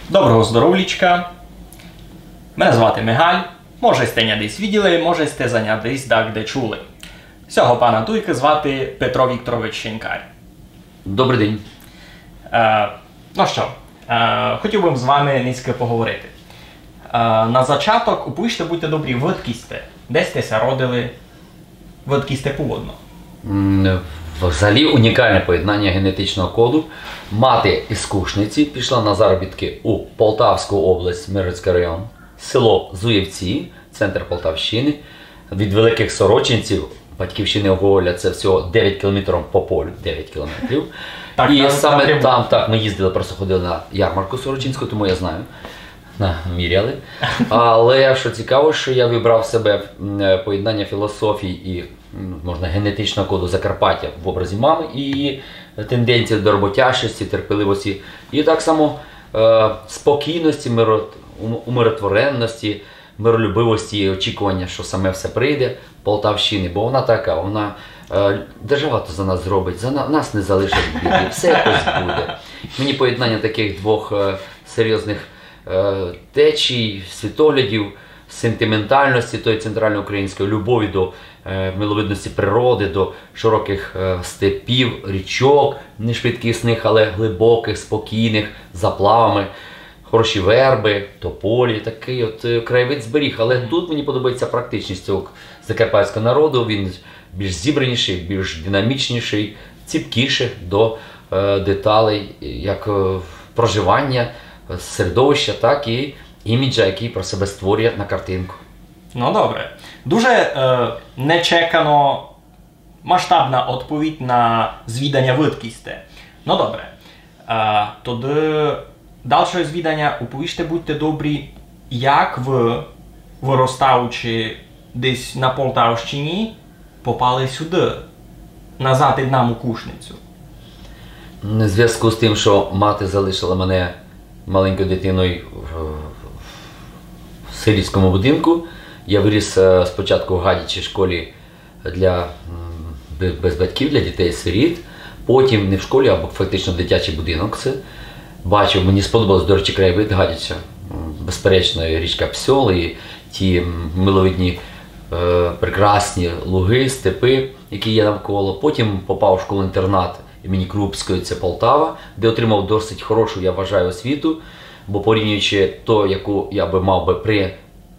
Доброго здоров'ячка. Мене звати Мигаль. Може сте ня десь виділи, може сте за ня десь де чули. Цього пана Туйка звати Петро Вікторович Шинкар. Добрий день. Ну що, хотів би з вами низько поговорити. На зачаток, опишіть, будьте добрі, відки сте? Де сте родили? Відки сте поводно? Взагалі унікальне поєднання генетичного коду. Мати із Кушниці пішла на заробітки у Полтавську область, Миргородський район, село Зуєвці, центр Полтавщини. Від Великих Сорочинців, батьківщини Гоголя, це всього 9 кілометрів по полю, 9 кілометрів. Так, і саме там, так, ми їздили, просто ходили на ярмарку Сорочинську, тому я знаю. Міряли. Але що цікаво, що я вибрав себе поєднання філософії і, можна, генетичного коду Закарпаття в образі мами і її тенденції до роботящості, терпеливості і так само спокійності, умиротворенності, миролюбивості і очікування, що саме все прийде Полтавщини, бо вона така, вона дуже багато за нас зробить, нас не залишить в біді, все якось буде. Мені поєднання таких двох серйозних течій, світоглядів, сентиментальності тої центральноукраїнської, любові до миловидності природи, до широких степів, річок, не швидкісних, але глибоких, спокійних, заплавами, хороші верби, тополі, такий от краєвид зберіг. Але тут мені подобається практичність цього закарпатського народу, він більш зібраніший, більш динамічніший, ціпкіший до деталей, як проживання, середовища, так і іміджа, який про себе створює на картинку. Ну добре. Дуже нечекано масштабна відповідь на звідання відки сте. Ну добре. Тоді дальше звідання оповіжте, будьте добрі, як ви, виростаючи десь на Полтавщині, попали сюди, назад і нам у Кушницю. В зв'язку з тим, що мати залишила мене маленькою дитиною в селівському будинку, я виріс спочатку в Гадячій школі для без батьків, для дітей-сиріт, потім не в школі, а фактично дитячий будинок. Це бачив, мені сподобалось, до речі, краєвид Гадяча, безперечно, річка Псьол і ті миловидні прекрасні луги, степи, які є навколо. Потім попав в школу-інтернат імені Крупської, це Полтава, де отримав досить хорошу, я вважаю, освіту, бо порівнюючи то, яку я би мав би при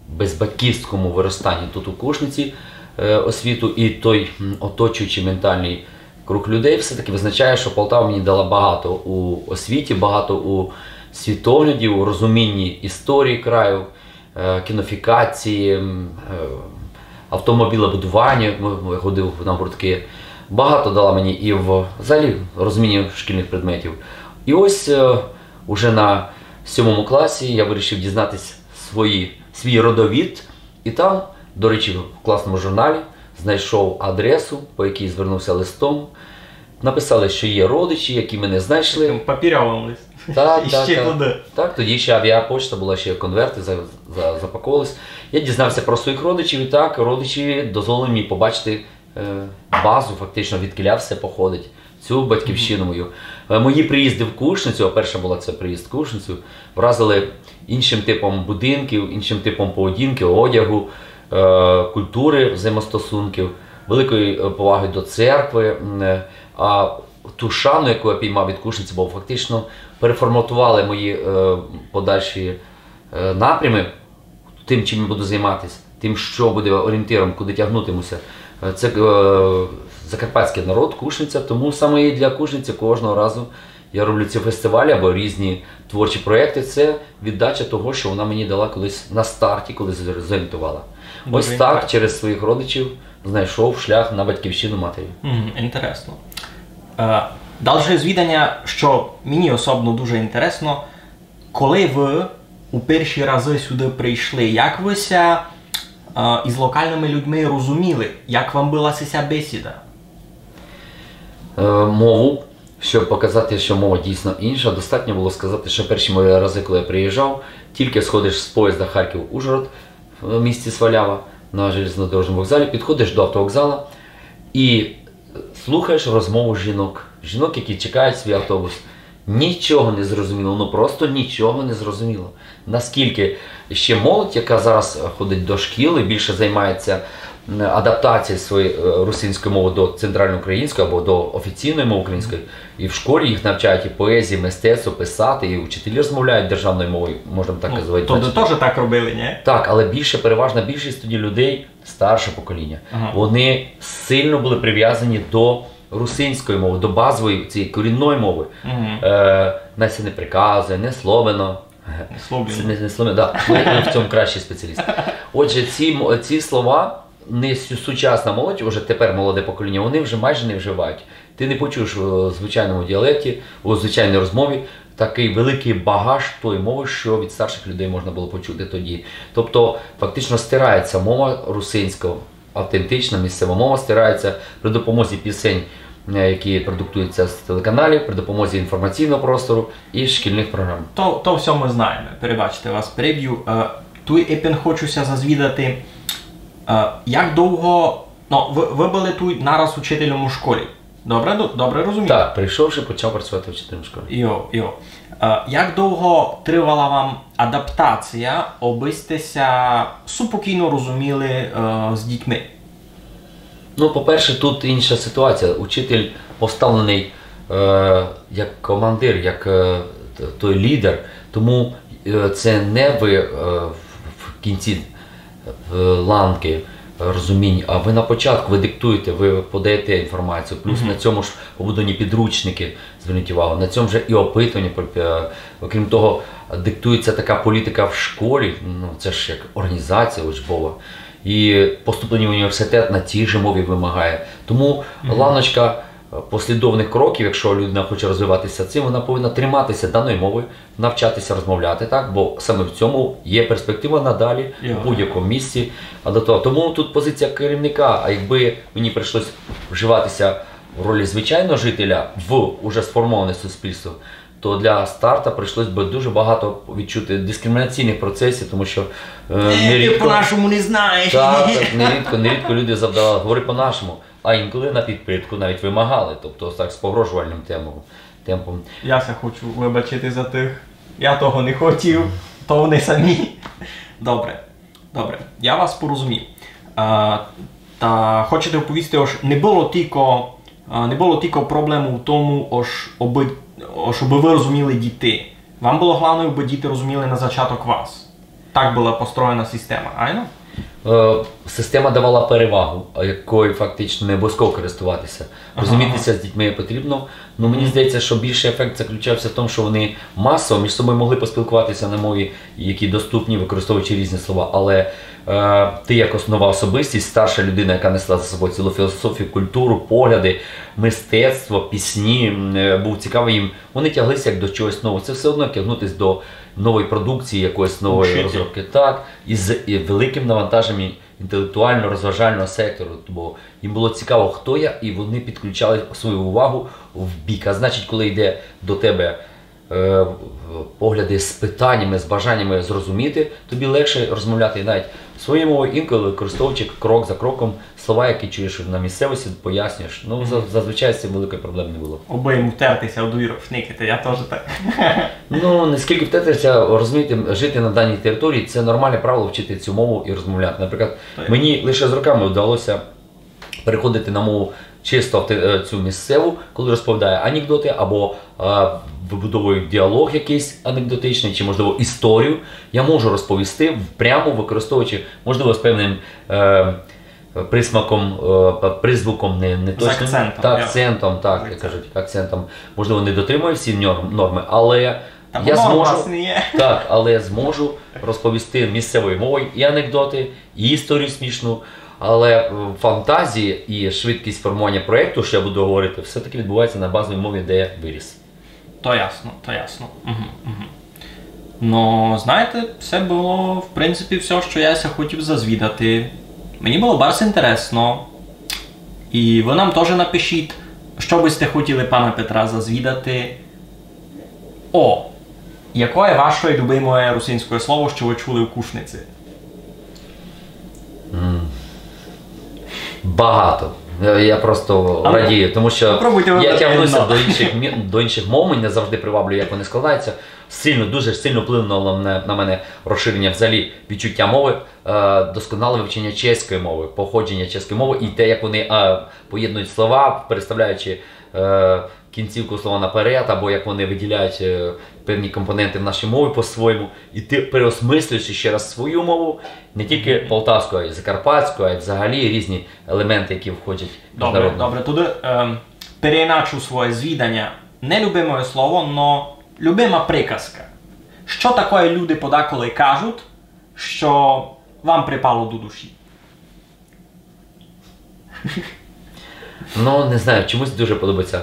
безбатьківському виростанні тут у Кушниці освіту і той оточуючий ментальний круг людей, все-таки визначає, що Полтава мені дала багато у освіті, багато у світогляді, у розумінні історії краю, кінофікації, автомобілебудування, я ходив на гуртки. Багато дала мені і взагалі розуміння шкільних предметів. І ось уже на 7 класі я вирішив дізнатися свій родовід. І там, до речі, в класному журналі знайшов адресу, по якій звернувся листом. Написали, що є родичі, які мене знайшли. Папірявий лист. Так, тоді ще авіапошта була, ще конверти запаковувались. Я дізнався про своїх родичів, і так, родичі дозволили мені побачити базу, фактично, відкіля все походить, цю батьківщину мою. Мої приїзди в Кушницю, а перша була це приїзд в Кушницю, вразили іншим типом будинків, іншим типом поведінки, одягу, культури взаємостосунків, великої поваги до церкви. А ту шану, яку я піймав від Кушниці, бо фактично переформатували мої подальші напрями тим, чим я буду займатися, тим, що буде орієнтиром, куди тягнутимуся. Це закарпатський народ, Кушниця, тому саме і для Кушниці кожного разу я роблю ці фестивалі або різні творчі проєкти. Це віддача того, що вона мені дала колись на старті, коли зорієнтувала. Ось так, через своїх родичів знайшов шлях на батьківщину матері. Інтересно. Далі звідання, що мені особливо дуже інтересно, коли ви у перші рази сюди прийшли, як ви ся із локальними людьми розуміли, як вам була ця бесіда? Мову, щоб показати, що мова дійсно інша, достатньо було сказати, що перші мої рази, коли я приїжджав, тільки сходиш з поїзда Харків-Ужгород в місті Свалява на железнодорожному вокзалі, підходиш до автовокзала і слухаєш розмову жінок, які чекають свій автобус. нічого не зрозуміло, ну просто нічого не зрозуміло. Наскільки ще молодь, яка зараз ходить до шкіл і більше займається адаптацією своєї русинської мови до центральноукраїнської або до офіційної мови української, і в школі їх навчають і поезії, мистецтво, писати, і вчителі розмовляють державною мовою, можна так казати. То ви теж так робили, ні? Так, але переважна більшість тоді людей, старше покоління, вони сильно були прив'язані до русинської мови, до базової цієї корінної мови. Нас не приказує, не словено. Не словено, да. Ми в цьому кращі спеціалісти. Отже, ці слова не сучасна молодь, вже тепер молоде покоління, вони вже майже не вживають. Ти не почуєш у звичайному діалекті, у звичайній розмові такий великий багаж тої мови, що від старших людей можна було почути тоді. Тобто, фактично стирається мова русинська, автентична місцева мова стирається при допомозі пісень, які продуктуються з телеканалів, при допомозі інформаційного простору і шкільних програм. То все ми знаємо. Перебачте, вас переб'ю. Тут епін хочуся зазвідати, як довго... Ви були тут нараз учителем у школі. Добре розумію? Так, прийшовши, почав працювати вчителем в школі. Як довго тривала вам адаптація, обистеся супокійно розуміли з дітьми? Ну, по-перше, тут інша ситуація. Учитель поставлений як командир, як той лідер, тому це не ви в кінці ланки розумінь, а ви на початку, ви диктуєте, ви подаєте інформацію, плюс на цьому ж побудовані підручники, зверніть увагу, на цьому вже і опитування, окрім того, диктується така політика в школі, ну це ж як організація учбова, і поступлення в університет на тій же мові вимагає. Тому ланочка послідовних кроків, якщо людина хоче розвиватися цим, вона повинна триматися даної мови, навчатися розмовляти, так? Бо саме в цьому є перспектива надалі в будь-якому місці. Тому тут позиція керівника, а якби мені прийшлося вживатися в ролі звичайного жителя в уже сформоване суспільство, то для старта прийшлося б дуже багато відчути дискримінаційних процесів, тому що ти по-нашому не знаєш. Так, нерідко люди завдавали, говори по-нашому, а інколи на підпитку навіть вимагали, тобто так з погрожувальним темпом. Я се хочу вибачити за тих, я того не хотів, то вони самі. Добре, я вас порозумів. Та хочете оповісти, що не було тільки проблему в тому, щоб ви розуміли діти. Вам було головне, щоб діти розуміли на початок вас. Так була построєна система, айно? Система давала перевагу, якою фактично не обов'язково користуватися. Розумітися з дітьми потрібно. Ну, мені здається, що більший ефект заключався в тому, що вони масово між собою могли поспілкуватися на мові, які доступні, використовуючи різні слова. Але ти як основна особистість, старша людина, яка несла за собою цілу філософію, культуру, погляди, мистецтво, пісні, був цікавий їм. Вони тяглися як до чогось нового. Це все одно тягнутися до нової продукції, якоїсь нової розробки. Так, із великим навантаженням інтелектуально-розважального сектору, бо їм було цікаво, хто я, і вони підключали свою увагу в бік. А значить, коли йде до тебе погляди з питаннями, з бажаннями зрозуміти, тобі легше розмовляти навіть своєю мовою, інколи використовуючи крок за кроком слова, які чуєш на місцевості, пояснюєш. Ну, зазвичай з цим великої проблеми не було. Обоєм втертися, одвірок шникати, я теж так. Ну, не скільки втертися, розуміти, жити на даній території, це нормальне правило вчити цю мову і розмовляти. Наприклад, мені лише з роками вдалося переходити на мову чисто цю місцеву, коли розповідає анекдоти або вибудовує діалог якийсь анекдотичний, чи, можливо, історію, я можу розповісти прямо використовуючи, можливо, з певним присмаком, призвуком, не точним, акцентом, так, як кажуть, акцентом, можливо, не дотримую всі норми, але я зможу розповісти місцевою мовою і анекдоти, і історію смішну. Але фантазії і швидкість формування проєкту, що я буду говорити, все-таки відбувається на базовій мові, де я виріс. То ясно. Ну, знаєте, це було, в принципі, все, що я хотів зазвідати. Мені було дуже інтересно. І ви нам теж напишіть, що би сте хотіли пана Петра зазвідати. Яке ваше любиме русинське слово, що ви чули в Кушниці? Я просто радію, тому що я тягнуся до інших мов, мене завжди приваблює, як вони складаються. Дуже сильно вплинуло на мене розширення взагалі відчуття мови, досконале вивчення чеської мови, походження чеської мови і те, як вони поєднують слова, переставляючи кінцівку слова наперед, або як вони виділяють певні компоненти в нашій мові по-своєму. І ти переосмислюєш ще раз свою мову, не тільки полтавську, а й закарпатську, а й взагалі різні елементи, які входять в міжнародну. Добре, туди переіначу своє звідання. Не любиме слово, но любима приказка. Що таке люди подеколи кажуть, що вам припало до душі? Ну, не знаю, чомусь дуже подобається.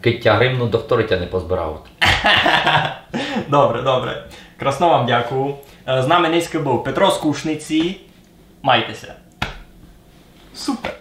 Киття гримну, докторитя не позбирав. Добре. Красно вам дякую. З нами низько був Петро Скушниці. Майтеся. Супер.